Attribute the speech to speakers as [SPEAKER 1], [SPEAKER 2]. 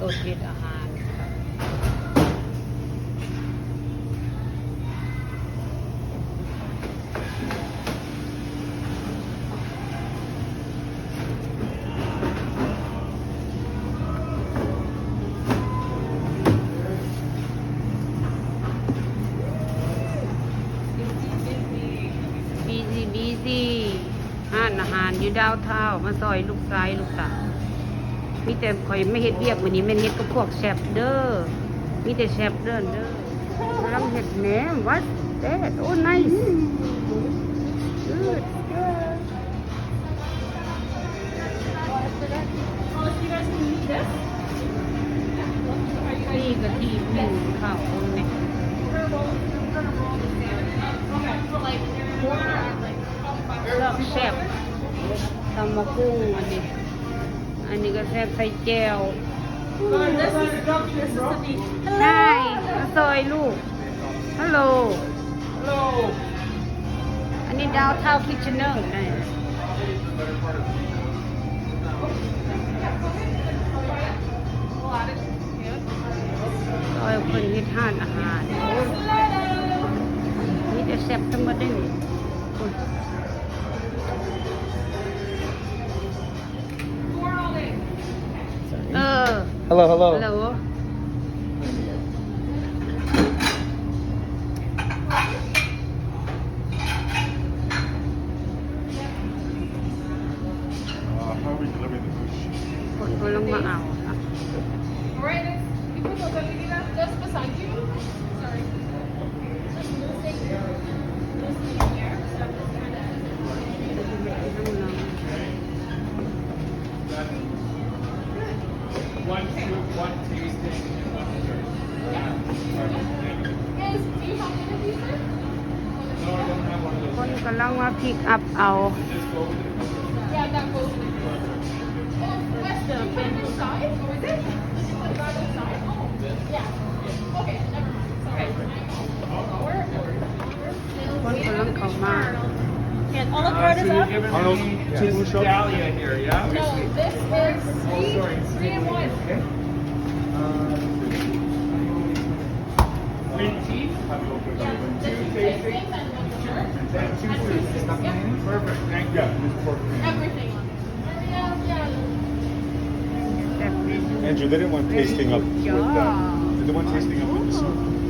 [SPEAKER 1] ตัวเทศอาหารค่ะบีซีห้านอาหารอยู่ดาวเท้ามาซอยลูกซ้ายลูกสาวมีแต่ข่อยไม่เฮ็ดเวียกวันนี้แม่นเฮ็ดกับพวกแชฟเด้อมีแต่แชฟเด้อกำลังเฮ็ดแหนม what that oh nice goodนี่ก็ที่ปิ้งข้าวคนเนี่ยลอกแซ่บตำมะกุ้งอันนี้ก็แซ่บใส่แจ่วได้ซอยลูกฮัลโหลอันนี้ดาวเท้าคิทเชนเนอร์ซอยคนที่ทานอาหารนี่จะแซ่บทั้งหมดได้นี่
[SPEAKER 2] Hello, hello.
[SPEAKER 1] Hello.
[SPEAKER 2] How are we delivering the food?
[SPEAKER 1] คนก็ลงมาเอาค่ะ
[SPEAKER 3] Alright, you put the Galilea just beside you. Sorry. Just moving here. So I'm just kind
[SPEAKER 2] One tasting and one dessert.
[SPEAKER 3] Guys, do you have any of these, sir?
[SPEAKER 2] No, I don't have one of
[SPEAKER 1] ค
[SPEAKER 2] those.
[SPEAKER 1] นกำลังมาพิกอัพเอา
[SPEAKER 2] Just go with it.
[SPEAKER 3] Yeah, that goes with it. Oh, what's the put side? Or is it? Does it put it right inside? Oh, yeah. Okay, never mind. Sorry. Or
[SPEAKER 1] คนกำลังเข้ามา
[SPEAKER 3] and Olive Garden is up?
[SPEAKER 2] Arnold, table shop.
[SPEAKER 4] Dahlia here, yeah?
[SPEAKER 3] No, this is three and one.
[SPEAKER 4] Green tea?
[SPEAKER 3] Yeah, this is tasting and one dessert.
[SPEAKER 2] Two foods.
[SPEAKER 3] Yeah.
[SPEAKER 4] Perfect, thank you.
[SPEAKER 2] Yeah, just pork.
[SPEAKER 3] Everything on it. Yeah.
[SPEAKER 1] แซ่บดี
[SPEAKER 2] Andrew, they didn't want tasting up with the. They didn't want tasting up with the soup.